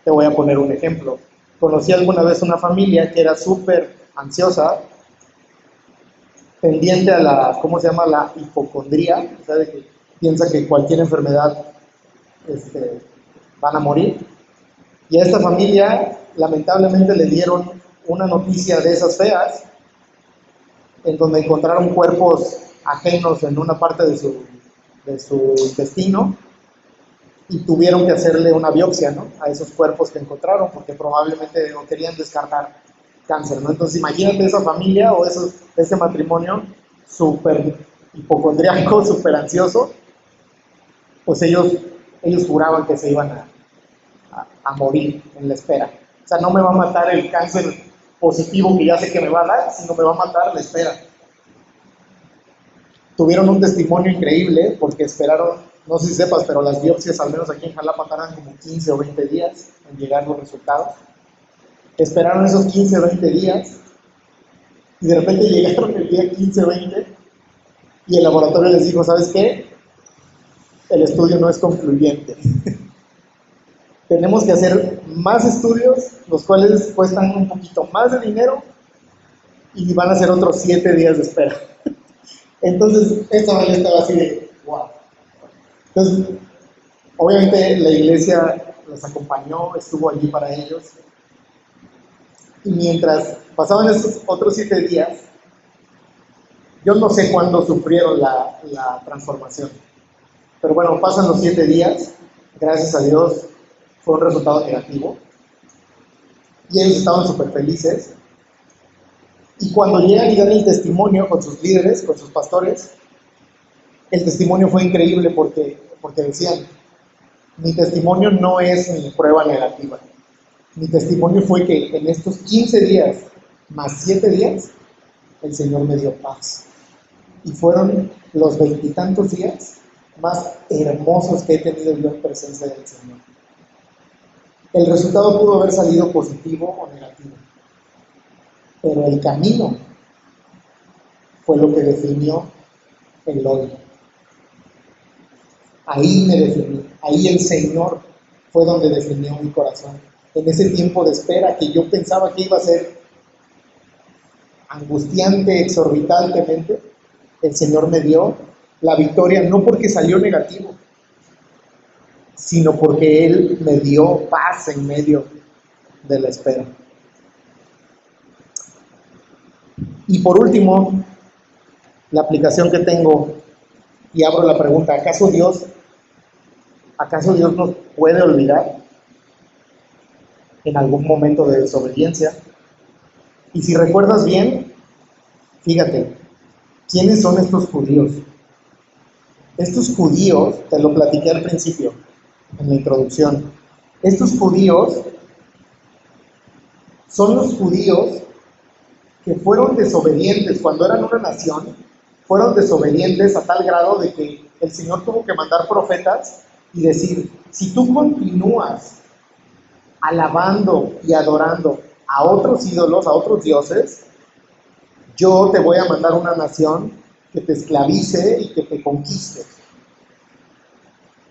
Te voy a poner un ejemplo. Conocí alguna vez una familia que era súper ansiosa, pendiente a la, ¿cómo se llama? La hipocondría, o sea, de que piensa que cualquier enfermedad van a morir. Y a esta familia, lamentablemente, le dieron una noticia de esas feas, en donde encontraron cuerpos ajenos en una parte de su intestino, y tuvieron que hacerle una biopsia, ¿no?, a esos cuerpos que encontraron, porque probablemente no querían descartar cáncer, ¿no? Entonces imagínate esa familia o ese matrimonio súper hipocondriaco, súper ansioso, pues ellos juraban que se iban a morir en la espera. O sea, no me va a matar el cáncer positivo que ya sé que me va a dar, sino me va a matar la espera. Tuvieron un testimonio increíble porque esperaron, no sé si sepas, pero las biopsias, al menos aquí en Jalapa, tardan como 15 o 20 días en llegar los resultados. Esperaron esos 15 o 20 días y de repente llegaron el día 15 o 20 y el laboratorio les dijo, ¿sabes qué? El estudio no es concluyente. Tenemos que hacer más estudios, los cuales cuestan un poquito más de dinero y van a ser otros 7 días de espera. Entonces, esta familia estaba así de, wow. Entonces, obviamente la iglesia los acompañó, estuvo allí para ellos. Y mientras pasaban esos otros 7 días, yo no sé cuándo sufrieron la transformación. Pero bueno, pasan los 7 días, gracias a Dios fue un resultado negativo. Y ellos estaban súper felices. Y cuando llegan y dan el testimonio con sus líderes, con sus pastores, el testimonio fue increíble porque decían, mi testimonio no es mi prueba negativa. Mi testimonio fue que en estos 15 días, más 7 días, el Señor me dio paz. Y fueron los 20 y tantos días más hermosos que he tenido yo en presencia del Señor. El resultado pudo haber salido positivo o negativo, pero el camino fue lo que definió el hoy. Ahí me definí, ahí el Señor fue donde definió mi corazón. En ese tiempo de espera que yo pensaba que iba a ser angustiante, exorbitantemente, el Señor me dio la victoria, no porque salió negativo, sino porque Él me dio paz en medio de la espera. Y por último, la aplicación que tengo, y abro la pregunta, ¿acaso Dios nos puede olvidar en algún momento de desobediencia? Y si recuerdas bien, fíjate, ¿quiénes son estos judíos? Estos judíos, te lo platiqué al principio, en la introducción, estos judíos son los judíos que fueron desobedientes cuando eran una nación, fueron desobedientes a tal grado de que el Señor tuvo que mandar profetas y decir, si tú continúas alabando y adorando a otros ídolos, a otros dioses, yo te voy a mandar una nación que te esclavice y que te conquiste.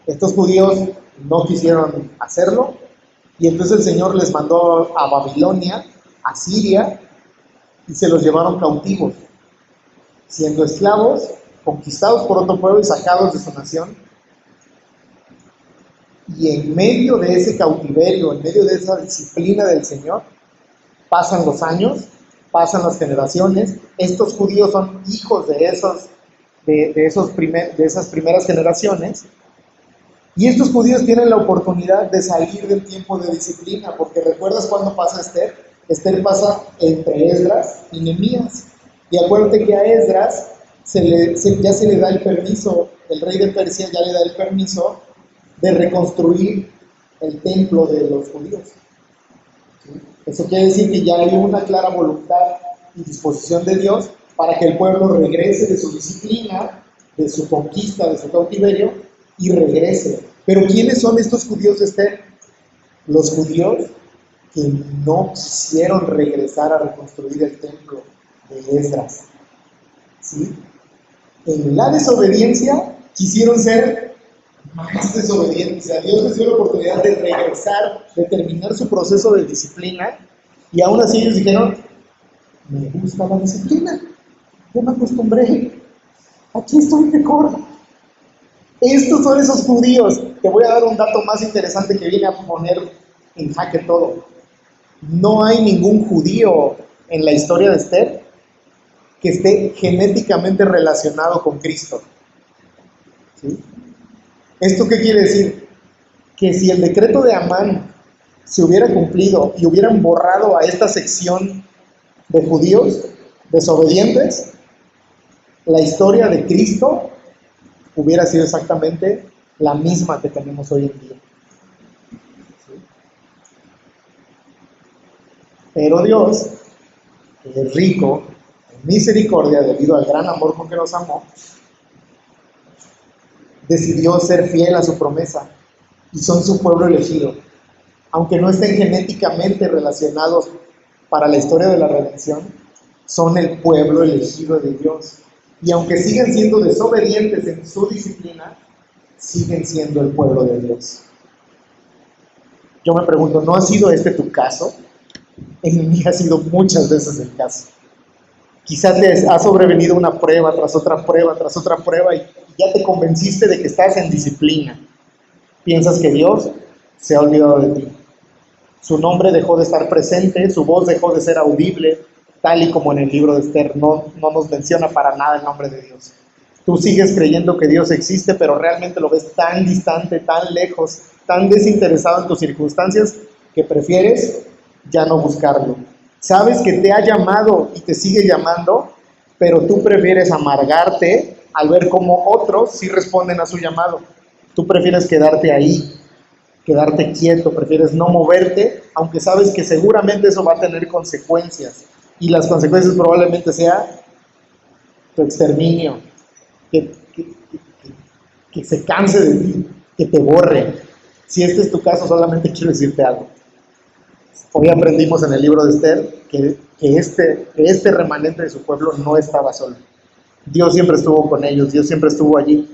Estos judíos no quisieron hacerlo y entonces el Señor les mandó a Babilonia, a Siria, y se los llevaron cautivos, siendo esclavos, conquistados por otro pueblo y sacados de su nación. Y en medio de ese cautiverio, en medio de esa disciplina del Señor, pasan los años, pasan las generaciones. Estos judíos son hijos de esas primeras generaciones. Y estos judíos tienen la oportunidad de salir del tiempo de disciplina, porque ¿recuerdas cuándo pasa Esther? Esther pasa entre Esdras y Nehemías. Y acuérdate que a Esdras ya se le da el permiso, el rey de Persia ya le da el permiso de reconstruir el templo de los judíos. ¿Sí? Eso quiere decir que ya hay una clara voluntad y disposición de Dios para que el pueblo regrese de su disciplina, de su conquista, de su cautiverio, y regrese. Pero ¿quiénes son estos judíos de Esther? Los judíos que no quisieron regresar a reconstruir el templo de Esdras. ¿Sí? En la desobediencia quisieron ser más desobedientes. O sea, Dios les dio la oportunidad de regresar, de terminar su proceso de disciplina, y aún así ellos dijeron: me gusta la disciplina, yo me acostumbré, aquí estoy mejor. Estos son esos judíos. Te voy a dar un dato más interesante que viene a poner en jaque todo. No hay ningún judío en la historia de Esther que esté genéticamente relacionado con Cristo. ¿Sí? ¿Esto qué quiere decir? Que si el decreto de Amán se hubiera cumplido y hubieran borrado a esta sección de judíos desobedientes, la historia de Cristo hubiera sido exactamente la misma que tenemos hoy en día. ¿Sí? Pero Dios, que es rico en misericordia debido al gran amor con que nos amó, decidió ser fiel a su promesa y son su pueblo elegido. Aunque no estén genéticamente relacionados para la historia de la redención, son el pueblo elegido de Dios. Y aunque sigan siendo desobedientes en su disciplina, siguen siendo el pueblo de Dios. Yo me pregunto, ¿no ha sido este tu caso? En mí ha sido muchas veces el caso. Quizás te ha sobrevenido una prueba tras otra prueba, tras otra prueba, y ya te convenciste de que estás en disciplina. Piensas que Dios se ha olvidado de ti. Su nombre dejó de estar presente, su voz dejó de ser audible, tal y como en el libro de Esther no nos menciona para nada el nombre de Dios. Tú sigues creyendo que Dios existe, pero realmente lo ves tan distante, tan lejos, tan desinteresado en tus circunstancias, que prefieres ya no buscarlo. Sabes que te ha llamado y te sigue llamando, pero tú prefieres amargarte al ver cómo otros sí responden a su llamado. Tú prefieres quedarte ahí, quedarte quieto, prefieres no moverte, aunque sabes que seguramente eso va a tener consecuencias. Y las consecuencias probablemente sea tu exterminio, que se canse de ti, que te borre. Si este es tu caso, solamente quiero decirte algo. Hoy aprendimos en el libro de Esther que este remanente de su pueblo no estaba solo. Dios siempre estuvo con ellos, Dios siempre estuvo allí.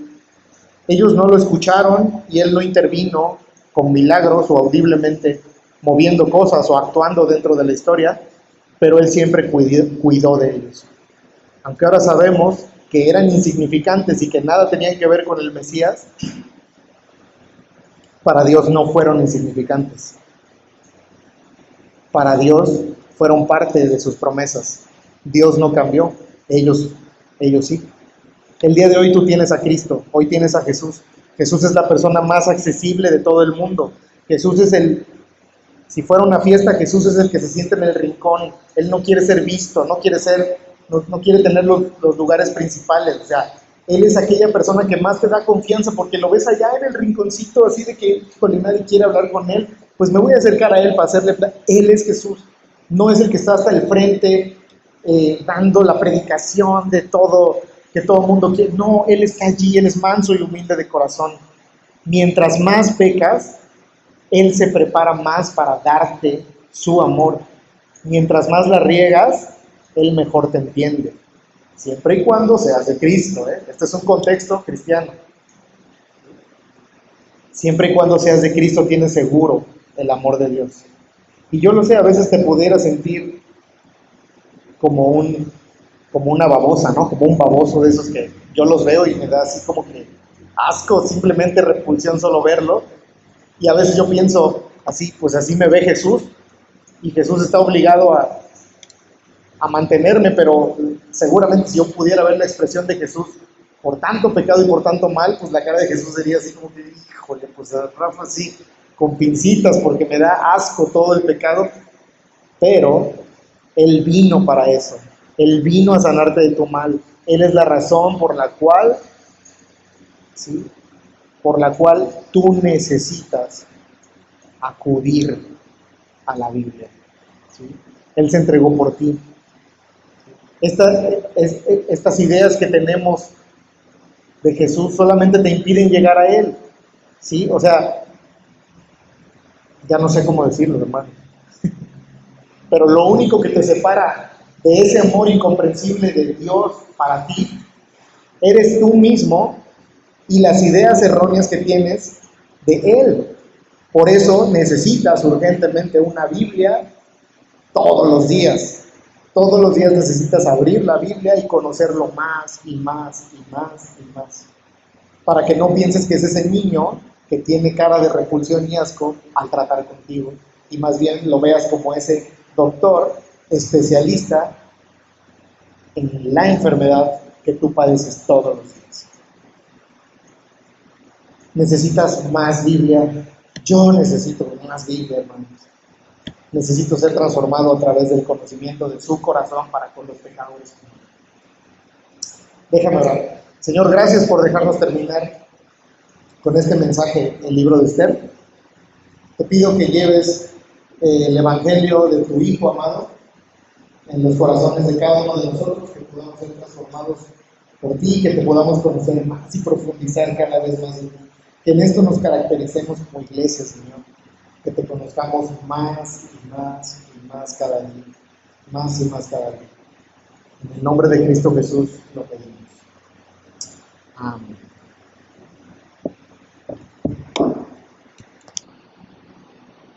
Ellos no lo escucharon y Él no intervino con milagros o audiblemente moviendo cosas o actuando dentro de la historia, pero Él siempre cuidó de ellos. Aunque ahora sabemos que eran insignificantes y que nada tenían que ver con el Mesías, para Dios no fueron insignificantes. Para Dios fueron parte de sus promesas. Dios no cambió, ellos sí. El día de hoy tú tienes a Cristo, hoy tienes a Jesús. Jesús es la persona más accesible de todo el mundo. Jesús es si fuera una fiesta, Jesús es el que se siente en el rincón. Él no quiere ser visto, no quiere tener los lugares principales. O sea, Él es aquella persona que más te da confianza porque lo ves allá en el rinconcito, así de que nadie quiere hablar con Él. Pues me voy a acercar a Él para hacerle... Él es Jesús, no es el que está hasta el frente dando la predicación de todo, que todo el mundo quiere. No, Él está allí, Él es manso y humilde de corazón. Mientras más pecas, Él se prepara más para darte su amor. Mientras más la riegas, Él mejor te entiende. Siempre y cuando seas de Cristo, ¿eh? Este es un contexto cristiano. Siempre y cuando seas de Cristo tienes seguro el amor de Dios. Y yo lo sé, a veces te pudiera sentir como como una babosa, ¿no? Como un baboso de esos que yo los veo y me da así como que asco, simplemente repulsión solo verlo. Y a veces yo pienso, así, pues así me ve Jesús, y Jesús está obligado a mantenerme, pero seguramente si yo pudiera ver la expresión de Jesús por tanto pecado y por tanto mal, pues la cara de Jesús sería así como que, híjole, pues a Rafa sí, con pincitas, porque me da asco todo el pecado, pero Él vino para eso, Él vino a sanarte de tu mal, Él es la razón por la cual, ¿sí? Por la cual tú necesitas acudir a la Biblia, ¿sí? Él se entregó por ti. Estas ideas que tenemos de Jesús solamente te impiden llegar a Él, ¿sí? O sea, ya no sé cómo decirlo, hermano. Pero lo único que te separa de ese amor incomprensible de Dios para ti, eres tú mismo y las ideas erróneas que tienes de Él. Por eso necesitas urgentemente una Biblia todos los días. Todos los días necesitas abrir la Biblia y conocerlo más y más y más y más. Para que no pienses que es ese niño que tiene cara de repulsión y asco al tratar contigo. Y más bien lo veas como ese doctor especialista en la enfermedad que tú padeces todos los días. Necesitas más Biblia. Yo necesito más Biblia, hermanos. Necesito ser transformado a través del conocimiento de su corazón para con los pecadores. Déjame orar. Señor, gracias por dejarnos terminar con este mensaje, el libro de Esther. Te pido que lleves el evangelio de tu Hijo amado en los corazones de cada uno de nosotros, que podamos ser transformados por ti, que te podamos conocer más y profundizar cada vez más en ti. Que en esto nos caractericemos como iglesia, Señor. Que te conozcamos más y más y más cada día. Más y más cada día. En el nombre de Cristo Jesús lo pedimos. Amén.